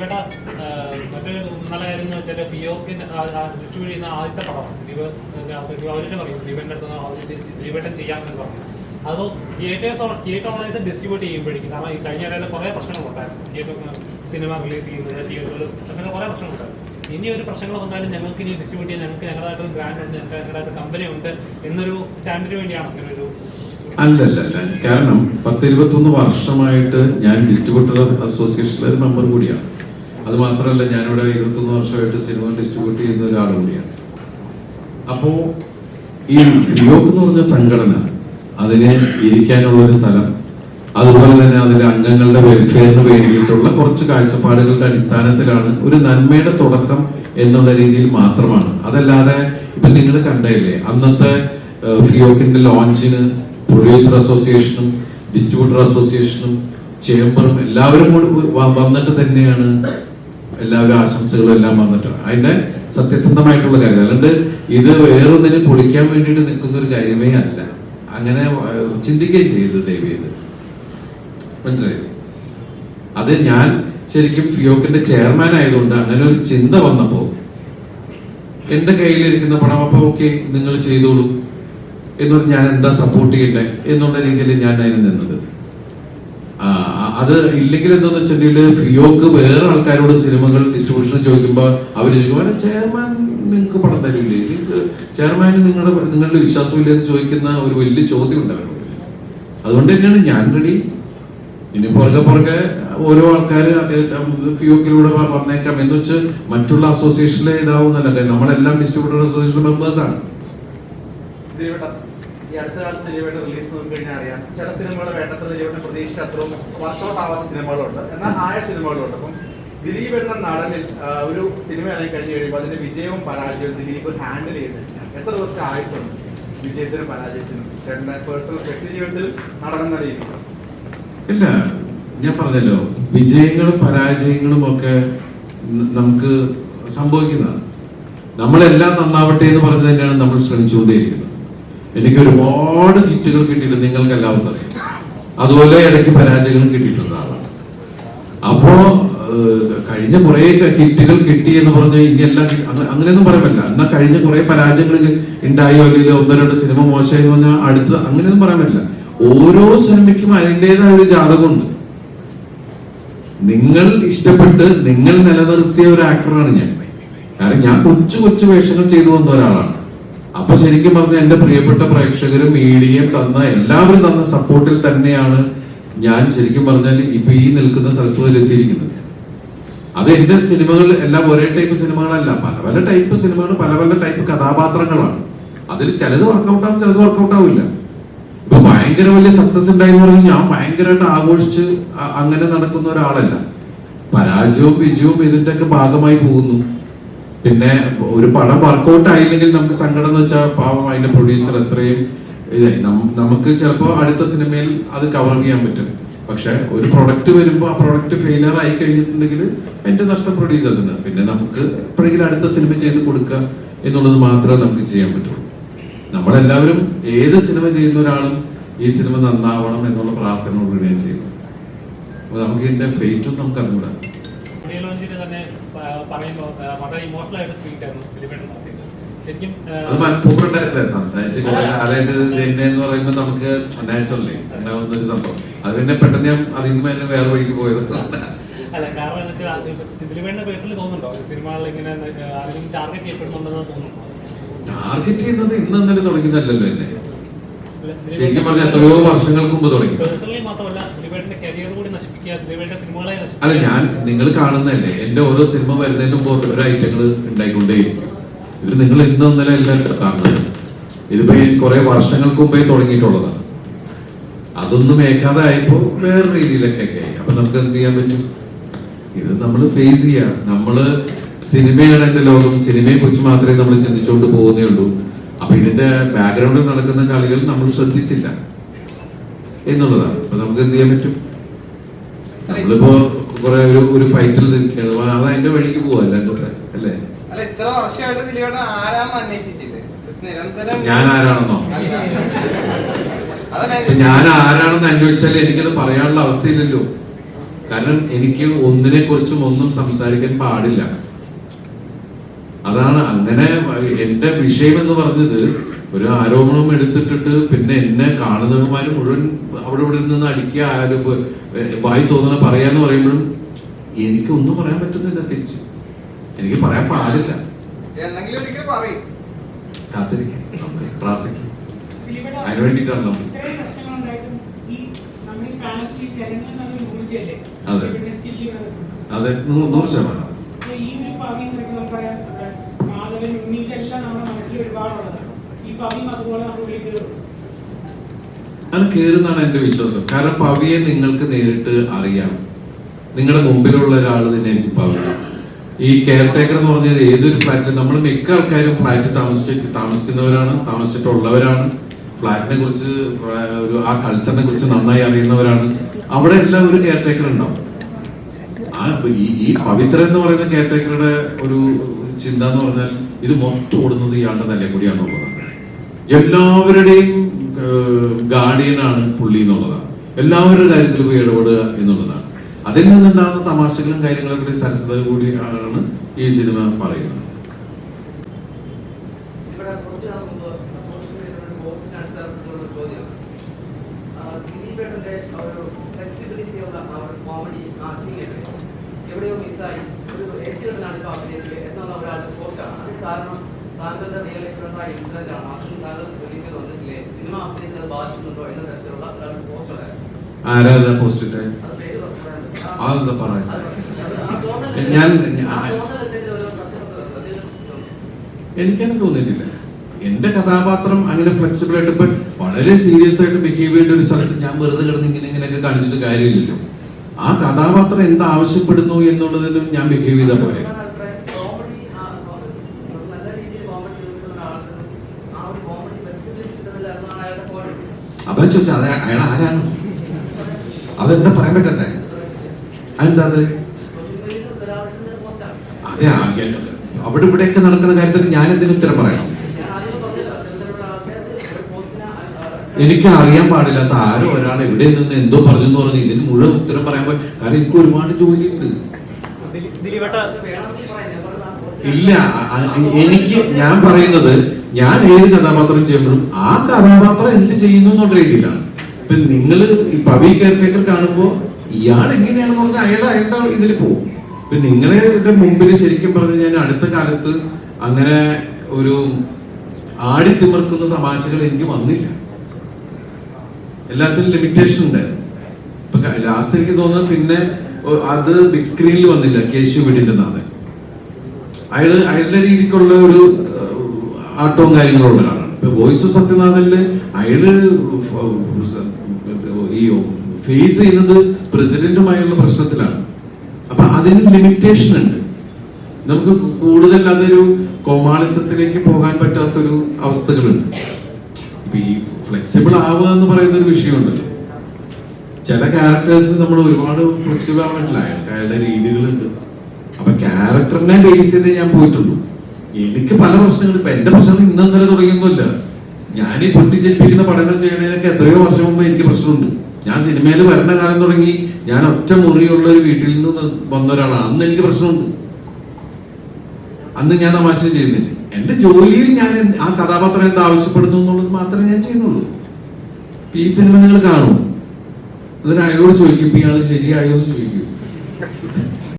ദിലീപേട്ട മറ്റൊരു നല്ല കാര്യം എന്ന് വെച്ചാൽ ഫിയോക്കിന് ഡിസ്ട്രിബ്യൂട്ട് ചെയ്യുന്ന ആദ്യത്തെ പടമാണ് അവരുടെ പറയും ദിലീപേട്ടൻ്റെ അടുത്ത് ദിലീപേട്ടൻ ചെയ്യാമെന്ന് പറഞ്ഞു. അതോ തിയേറ്റർ ഓണേഴ്സ് ഡിസ്ട്രിബ്യൂട്ട് ചെയ്യുമ്പോഴേക്കും, കാരണം ഈ കഴിഞ്ഞ ഇടയിൽ കുറേ പ്രശ്നങ്ങളുണ്ടായിരുന്നു, തിയേറ്റേഴ്സ് സിനിമ റിലീസ് ചെയ്യുന്നത് തിയേറ്ററുകൾ അങ്ങനെ കുറേ പ്രശ്നങ്ങളുണ്ടായിരുന്നു. ഇനി ഒരു പ്രശ്നങ്ങൾ വന്നാലും ഞങ്ങൾക്ക് ഇനി ഡിസ്ട്രിബ്യൂട്ട് ചെയ്യാൻ ഞങ്ങൾക്ക് ഞങ്ങളായിട്ടൊരു ബ്രാൻഡ് ഉണ്ട്, ഞങ്ങളായിട്ട് കമ്പനി ഉണ്ട് എന്നൊരു സ്റ്റാൻഡിന് വേണ്ടിയാണ് അങ്ങനെ ഒരു അല്ലല്ല. കാരണം 10-21 വർഷമായിട്ട് ഞാൻ ഡിസ്ട്രിബ്യൂട്ടർ അസോസിയേഷനിലെ ഒരു മെമ്പർ കൂടിയാണ്. അത് മാത്രമല്ല, ഞാനിവിടെ 21 വർഷമായിട്ട് സിനിമ ഡിസ്ട്രിബ്യൂട്ട് ചെയ്യുന്ന ഒരാളും കൂടിയാണ്. അപ്പോൾ ഈ ഫിയോക്ക് എന്ന് പറഞ്ഞ സംഘടന, അതിന് ഇരിക്കാനുള്ളൊരു സ്ഥലം, അതുപോലെ തന്നെ അതിലെ അംഗങ്ങളുടെ വെൽഫെയറിന് വേണ്ടിയിട്ടുള്ള കുറച്ച് കാഴ്ചപ്പാടുകളുടെ അടിസ്ഥാനത്തിലാണ് ഒരു നന്മയുടെ തുടക്കം എന്നുള്ള രീതിയിൽ മാത്രമാണ്. അതല്ലാതെ ഇപ്പൊ നിങ്ങൾ കണ്ടില്ലേ, അന്നത്തെ ഫിയോക്കിന്റെ ലോഞ്ചിന് പ്രൊഡ്യൂസർ അസോസിയേഷനും ഡിസ്ട്രിബ്യൂട്ടർ അസോസിയേഷനും ചേംബറും എല്ലാവരും കൂടി വന്നിട്ട് തന്നെയാണ് എല്ലാവരും ആശംസകളും എല്ലാം വന്നിട്ട് അതിന്റെ സത്യസന്ധമായിട്ടുള്ള കാര്യം. അല്ലാണ്ട് ഇത് വേറൊന്നിനെ പൊളിക്കാൻ വേണ്ടിയിട്ട് നിൽക്കുന്ന ഒരു കാര്യമേ അല്ല. അങ്ങനെ ചിന്തിക്കുകയും ചെയ്തത് ദയവേത് മനസ്സിലായി. അത് ഞാൻ ശരിക്കും ഫിയോക്കിന്റെ ചെയർമാൻ ആയതുകൊണ്ട് അങ്ങനെ ഒരു ചിന്ത വന്നപ്പോ എന്റെ കയ്യിലിരിക്കുന്ന പടം അപ്പൊ ഓക്കെ നിങ്ങൾ ചെയ്തോളൂ എന്ന് പറഞ്ഞ് ഞാൻ എന്താ സപ്പോർട്ട് ചെയ്യണ്ടേ എന്നുള്ള രീതിയിൽ ഞാൻ അതിന് നിന്നത്. അത് ഇല്ലെങ്കിൽ എന്താന്ന് വെച്ചിട്ടുണ്ടെങ്കിൽ ഫിയോക്ക് വേറെ ആൾക്കാരോട് സിനിമകൾ ഡിസ്ട്രിബ്യൂഷൻ ചോദിക്കുമ്പോൾ അവർ ചോദിക്കും, ചെയർമാൻ നിങ്ങൾക്ക് പണം തരില്ലേ, നിങ്ങൾക്ക് ചെയർമാന് നിങ്ങളുടെ വിശ്വാസമില്ല എന്ന് ചോദിക്കുന്ന ഒരു വലിയ ചോദ്യം ഉണ്ട് അവരോട്. അതുകൊണ്ട് തന്നെയാണ് ഞാൻ റെഡി. ഇനി പുറകെ ഓരോ ആൾക്കാർ ഫിയോക്കിലൂടെ വന്നേക്കാം എന്ന് വെച്ച് മറ്റുള്ള അസോസിയേഷനിലെ ഇതാവുന്നല്ല. നമ്മളെല്ലാം ഡിസ്ട്രിബ്യൂട്ടർ അസോസിയേഷൻ മെമ്പേഴ്സാണ്. ഈ അടുത്ത കാലത്ത് ദിലീപേട്ട റിലീസ് നോക്കിക്കഴിഞ്ഞാൽ അറിയാം, ചില സിനിമകൾ വേണ്ടത്ര ദിലീപേട്ട പ്രതീക്ഷിച്ച അത്രയും വർക്കൗട്ട് ആവാത്ത സിനിമകളുണ്ട്, എന്നാൽ ആയ സിനിമകളുണ്ട്. അപ്പം ദിലീപ് എന്ന നടനിൽ ഒരു സിനിമ ഇറങ്ങി കഴിഞ്ഞ് കഴിയുമ്പോൾ അതിന്റെ വിജയവും പരാജയവും ദിലീപ് ഹാൻഡിൽ ചെയ്യുന്നില്ല. എത്ര ദിവസത്തെ ആയിട്ടുണ്ട് വിജയത്തിനും പരാജയത്തിനും ചേട്ടന്റെ പേഴ്സണൽ വ്യക്തി ജീവിതത്തിലും നടനെന്ന രീതിയിൽ? ഇല്ല, ഞാൻ പറഞ്ഞല്ലോ, വിജയങ്ങളും പരാജയങ്ങളും ഒക്കെ നമുക്ക് സംഭവിക്കുന്നതാണ്. നമ്മളെല്ലാം നന്നാവട്ടെ എന്ന് പറഞ്ഞു തന്നെയാണ് നമ്മൾ ശ്രമിച്ചുകൊണ്ടേയിരിക്കുന്നത്. എനിക്ക് ഒരുപാട് ഹിറ്റുകൾ കിട്ടിയിട്ട് നിങ്ങൾക്ക് എല്ലാവർക്കും അറിയാം. അതുപോലെ ഇടയ്ക്ക് പരാജയങ്ങളും കിട്ടിയിട്ടുള്ള ആളാണ്. അപ്പോ കഴിഞ്ഞ കുറെ ഹിറ്റുകൾ കിട്ടി എന്ന് പറഞ്ഞാൽ ഇനി എല്ലാം അങ്ങനെയൊന്നും പറയാൻ എന്നാൽ കഴിഞ്ഞ കുറെ പരാജയങ്ങൾ ഉണ്ടായോ അല്ലെങ്കിൽ 1-2 സിനിമ മോശമായി എന്ന് പറഞ്ഞാൽ അടുത്ത് അങ്ങനെയൊന്നും പറയാൻ പറ്റില്ല. ഓരോ സിനിമയ്ക്കും അതിൻ്റെതായ ഒരു ജാതകമുണ്ട്. നിങ്ങൾ ഇഷ്ടപ്പെട്ട് നിങ്ങൾ നിലനിർത്തിയ ഒരു ആക്ടറാണ് ഞാൻ. കാരണം ഞാൻ കൊച്ചു വേഷങ്ങൾ ചെയ്തു വന്ന ഒരാളാണ്. അപ്പൊ ശരിക്കും പറഞ്ഞാൽ എന്റെ പ്രിയപ്പെട്ട പ്രേക്ഷകരും മീഡിയയും എല്ലാവരും തന്ന സപ്പോർട്ടിൽ തന്നെയാണ് ഞാൻ ശരിക്കും പറഞ്ഞാൽ ഇപ്പൊ ഈ നിൽക്കുന്ന സ്ഥലത്ത് വരെ എത്തിയിരിക്കുന്നത്. അത് എന്റെ സിനിമകൾ എല്ലാം ഒരേ ടൈപ്പ് സിനിമകളല്ല, പല ടൈപ്പ് സിനിമകൾ, പല ടൈപ്പ് കഥാപാത്രങ്ങളാണ്. അതിൽ ചിലത് വർക്കൗട്ട് ആവും, ചിലത് വർക്കൗട്ട് ആവില്ല. ഇപ്പൊ ഭയങ്കര വലിയ സക്സസ് ഉണ്ടായി എന്ന് പറഞ്ഞാൽ ഞാൻ ഭയങ്കരമായിട്ട് ആഘോഷിച്ച് അങ്ങനെ നടക്കുന്ന ഒരാളല്ല. പരാജയവും വിജയവും ഇതിന്റെ ഒക്കെ ഭാഗമായി പോകുന്നു. പിന്നെ ഒരു പടം വർക്കൗട്ട് ആയില്ലെങ്കിൽ നമുക്ക് സങ്കടം എന്ന് വെച്ചാൽ പാവം അതിന്റെ പ്രൊഡ്യൂസർ എത്രയും നമുക്ക് ചിലപ്പോൾ അടുത്ത സിനിമയിൽ അത് കവർ ചെയ്യാൻ പറ്റും. പക്ഷെ ഒരു പ്രൊഡക്റ്റ് വരുമ്പോൾ ആ പ്രൊഡക്റ്റ് ഫെയിലിയർ ആയി കഴിഞ്ഞിട്ടുണ്ടെങ്കിൽ അതിന്റെ നഷ്ടം പ്രൊഡ്യൂസേഴ്സിന്. പിന്നെ നമുക്ക് എപ്പോഴെങ്കിലും അടുത്ത സിനിമ ചെയ്ത് കൊടുക്കുക എന്നുള്ളത് മാത്രമേ നമുക്ക് ചെയ്യാൻ പറ്റുള്ളൂ. നമ്മളെല്ലാവരും ഏത് സിനിമ ചെയ്യുന്ന ഒരാളും ഈ സിനിമ നന്നാവണം എന്നുള്ള പ്രാർത്ഥനയോടുകൂടി ഞാൻ ചെയ്യുന്നു. അപ്പൊ നമുക്ക് ഇതിന്റെ ഫെയ്റ്റും നമുക്ക് അറിഞ്ഞൂടാ. അത് മനഃപൂർവ്വം സംസാരിച്ച് കുറെ കാലമായിട്ട് എന്ന് പറയുമ്പോൾ നമുക്ക് നാച്ചുറലി ഉണ്ടാവുന്ന ഒരു സംഭവം. അത് പിന്നെ പെട്ടെന്ന് ഞാൻ അതിന് തന്നെ വേറെ വഴിക്ക് പോയത്. ടാർഗറ്റ് ചെയ്യുന്നത് ഇന്ന് ഇന്നലെ തുടങ്ങിയതല്ലല്ലോ എന്നെ. ശരിക്കും പറഞ്ഞാൽ എത്രയോ വർഷങ്ങൾക്ക് മുമ്പ് തുടങ്ങി. അല്ല, ഞാൻ നിങ്ങൾ കാണുന്നതല്ലേ, എന്റെ ഓരോ സിനിമ വരുന്നതിന് മുമ്പ് ഓരോ ഐറ്റങ്ങൾ ഉണ്ടായിക്കൊണ്ടേയിരിക്കും. ഇത് നിങ്ങൾ ഇന്ന് ഇന്നലെ എല്ലാവരും കാണുന്നത്. ഇതിപ്പോ കുറെ വർഷങ്ങൾക്ക് മുമ്പേ തുടങ്ങിയിട്ടുള്ളതാണ്. അതൊന്നും ഏക്കാതെ ആയപ്പോ വേറെ രീതിയിലൊക്കെ ആയി. അപ്പൊ നമുക്ക് എന്ത് ചെയ്യാൻ പറ്റും? ഇത് നമ്മൾ ഫേസ് ചെയ്യാം. നമ്മള് സിനിമയാണ് എന്റെ ലോകം, സിനിമയെ കുറിച്ച് മാത്രമേ നമ്മൾ ചിന്തിച്ചുകൊണ്ട് പോകുന്നേ ഉള്ളൂ. അപ്പൊ ഇതിന്റെ ബാക്ക്ഗ്രൗണ്ടിൽ നടക്കുന്ന കളികൾ നമ്മൾ ശ്രദ്ധിച്ചില്ല എന്നുള്ളതാണ്. അപ്പൊ നമുക്ക് എന്ത് ചെയ്യാൻ പറ്റും? നമ്മളിപ്പോ കുറെ ഒരു ഫൈറ്റിൽ നിൽക്കുകയാണ്, അത് അതിന്റെ വഴിക്ക് പോവാ അല്ലാണ്ട് അല്ലേ? ഞാൻ ആരാണെന്നോ? ഞാൻ ആരാണെന്ന് അന്വേഷിച്ചാൽ എനിക്കത് പറയാനുള്ള അവസ്ഥയില്ലല്ലോ. കാരണം എനിക്ക് ഒന്നിനെ കുറിച്ചും ഒന്നും സംസാരിക്കാൻ പാടില്ല. അതാണ് അങ്ങനെ എന്റെ വിഷയം എന്ന് പറഞ്ഞത്. ഒരു ആരോപണം എടുത്തിട്ടിട്ട് പിന്നെ എന്നെ കാണുന്നവന്മാര് മുഴുവൻ അവിടെ ഇവിടെ നിന്ന് അടിക്കുക, വായി തോന്നുന്ന പറയാന്ന് പറയുമ്പോഴും എനിക്കൊന്നും പറയാൻ പറ്റുന്നില്ല. തിരിച്ച് എനിക്ക് പറയാൻ പാടില്ല. കാത്തിരിക്കാം, നമുക്ക് പ്രാർത്ഥിക്കാം. അതിനു വേണ്ടിയിട്ടാണ് നമ്മൾ. അതെ അതെ 100%. അത് കേറുന്നാണ് എന്റെ വിശ്വാസം. കാരണം പവിയെ നിങ്ങൾക്ക് നേരിട്ട് അറിയാം. നിങ്ങളുടെ മുമ്പിലുള്ള ഒരാൾ തന്നെ എനിക്ക് പവി. ഈ കെയർ ടേക്കർ എന്ന് പറഞ്ഞത് ഏതൊരു ഫ്ലാറ്റിൽ നമ്മൾ മിക്ക ആൾക്കാരും ഫ്ലാറ്റിൽ താമസിക്കുന്നവരാണ്, താമസിച്ചിട്ടുള്ളവരാണ്. ഫ്ലാറ്റിനെ കുറിച്ച് ആ കൾച്ചറിനെ കുറിച്ച് നന്നായി അറിയുന്നവരാണ്. അവിടെ എല്ലാം ഒരു കെയർ ടേക്കർ ഉണ്ടാവും. ഈ പവിത്ര എന്ന് പറയുന്ന കെയർ ടേക്കറുടെ ഒരു ചിന്ത എന്ന് പറഞ്ഞാൽ ഇത് മൊത്തം ഓടുന്നത് ഇയാളുടെ തലക്കൂടിയാന്നുള്ളതാണ്. എല്ലാവരുടെയും ഗാർഡിയനാണ് പുള്ളി എന്നുള്ളതാണ്. എല്ലാവരുടെ കാര്യത്തിൽ പോയി ഇടപെടുക എന്നുള്ളതാണ്. അതിൽ നിന്നുണ്ടാകുന്ന തമാശകളും കാര്യങ്ങളൊക്കെ സരസത കൂടി ആണ് ഈ സിനിമ പറയുന്നത്. എവിടെയോ മിസ്സായി ഒരു ഏറ്റുകെട്ടലാണ് ഇപ്പോൾ അഭിനയത്തിൽ എന്നുള്ള ഒരാളുടെ പോസ്റ്റാണ്. അത് കാരണം താങ്കളുടെ റിയൽ ലൈഫിലുള്ള ഇൻസിഡന്റ് ആണ്. ആക്ഷൻ താങ്കൾ ഒരിക്കൽ വന്നിട്ടില്ലേ, സിനിമ അഭിനയത്തിൽ ബാധിക്കുന്നുണ്ടോ എന്ന തരത്തിലുള്ള ഒരാളുടെ പോസ്റ്റ് ഉണ്ടായിരുന്നു. ആരാ പോസ്റ്റിന്റെ അതെന്താ പറയാ? എനിക്കങ്ങനെ തോന്നിയിട്ടില്ല. എന്റെ കഥാപാത്രം അങ്ങനെ ഫ്ലെക്സിബിൾ ആയിട്ട് ഇപ്പൊ വളരെ സീരിയസ് ആയിട്ട് ബിഹേവ് ചെയ്യേണ്ട ഒരു സ്ഥലത്ത് ഞാൻ വെറുതെ കിടന്ന് ഇങ്ങനെയൊക്കെ കാണിച്ചിട്ട് കാര്യമില്ലല്ലോ. ആ കഥാപാത്രം എന്താ ആവശ്യപ്പെടുന്നു എന്നുള്ളതിനും ഞാൻ ബിഹേവ് ചെയ്താൽ പോരെ. അതാ ചോദിച്ചാ അയാൾ ആരാണ്? അതെന്താ പറയാൻ പറ്റത്തെ? അതെന്താ അത്? അതെ, അവിടെ ഇവിടെയൊക്കെ നടക്കുന്ന കാര്യത്തിൽ ഞാൻ എന്തിനു ഉത്തരം പറയണം? എനിക്ക് അറിയാൻ പാടില്ലാത്ത ആരോ ഒരാൾ എവിടെ നിന്ന് എന്തോ പറഞ്ഞു എന്ന് പറഞ്ഞ് ഇതിന് മുഴുവൻ ഉത്തരം പറയാൻ പോയി. കാരണം എനിക്ക് ഒരുപാട് ജോലിയുണ്ട്. ഇല്ല, എനിക്ക് ഞാൻ പറയുന്നത് ഞാൻ ഏത് കഥാപാത്രം ചെയ്യുമ്പോഴും ആ കഥാപാത്രം എന്ത് ചെയ്യുന്നു എന്നുള്ള രീതിയിലാണ്. ഇപ്പൊ നിങ്ങള് ഈ പവി കെയർ ടേക്കർ കാണുമ്പോ ഇയാൾ എങ്ങനെയാണെന്ന് പറഞ്ഞാൽ അയാളുടെ ഇതിൽ പോകും. ഇപ്പൊ നിങ്ങളുടെ മുമ്പിൽ ശരിക്കും പറഞ്ഞു ഞാൻ അടുത്ത കാലത്ത് അങ്ങനെ ഒരു ആടിത്തിമിർക്കുന്ന തമാശകൾ എനിക്ക് വന്നില്ല. എല്ലാത്തിനും ലിമിറ്റേഷൻ ഉണ്ടായിരുന്നു. ഇപ്പൊ ലാസ്റ്റ് എനിക്ക് തോന്നുന്നത് പിന്നെ അത് ബിഗ് സ്ക്രീനിൽ വന്നില്ല. കേശു വീടിന്റെ നാഥൻ അയാളുടെ രീതിക്കുള്ള ഒരു ആട്ടവും കാര്യങ്ങളുള്ള ഒരാളാണ്. ഇപ്പൊ വോയിസ് ഓഫ് സത്യനാഥനില് അയാള് ഈ ഫേസ് ചെയ്യുന്നത് പ്രസിഡന്റുമായുള്ള പ്രശ്നത്തിലാണ്. അപ്പൊ അതിന് ലിമിറ്റേഷൻ ഉണ്ട്. നമുക്ക് കൂടുതൽ അതൊരു കോമാളിത്തത്തിലേക്ക് പോകാൻ പറ്റാത്തൊരു അവസ്ഥകളുണ്ട്. ഇപ്പൊ ഈ ഫ്ലെക്സിബിൾ ആവുക എന്ന് പറയുന്ന ഒരു വിഷയമുണ്ടല്ലോ. ചില ക്യാരക്ടേഴ്സിന് നമ്മൾ ഒരുപാട് ഫ്ലെക്സിബിൾ ആവാൻ പറ്റില്ല. അയാളുടെ രീതികളുണ്ട്. അപ്പൊ ക്യാരക്ടറിനെ ബേസ് ചെയ്തേ ഞാൻ പോയിട്ടുള്ളൂ. എനിക്ക് പല പ്രശ്നങ്ങളും ഇപ്പൊ എന്റെ പ്രശ്നങ്ങൾ ഇന്നലെ തുടങ്ങിയൊന്നുമില്ല. ഞാൻ ഈ പൊട്ടിച്ചെൽപ്പിക്കുന്ന പടങ്ങൾ ചെയ്യുന്നതിനൊക്കെ എത്രയോ വർഷം മുമ്പ് എനിക്ക് പ്രശ്നമുണ്ട്. ഞാൻ സിനിമയിൽ വരുന്ന കാലം തുടങ്ങി ഞാൻ ഒറ്റ മുറിയുള്ള ഒരു വീട്ടിൽ നിന്ന് വന്ന ഒരാളാണ്. അന്ന് എനിക്ക് പ്രശ്നമുണ്ട്. അന്ന് ഞാൻ തമാശ ചെയ്യുന്നില്ല. എന്റെ ജോലിയിൽ ഞാൻ ആ കഥാപാത്രം എന്താ ആവശ്യപ്പെടുന്നു എന്നുള്ളത് മാത്രമേ ഞാൻ ചെയ്യുന്നുള്ളൂ. ഈ സിനിമ നിങ്ങൾ കാണും, എന്നിട്ട് അയാളോട് ചോദിക്കും ഇപ്പൊ ഇയാൾ ശരിയായോ എന്ന് ചോദിക്കും.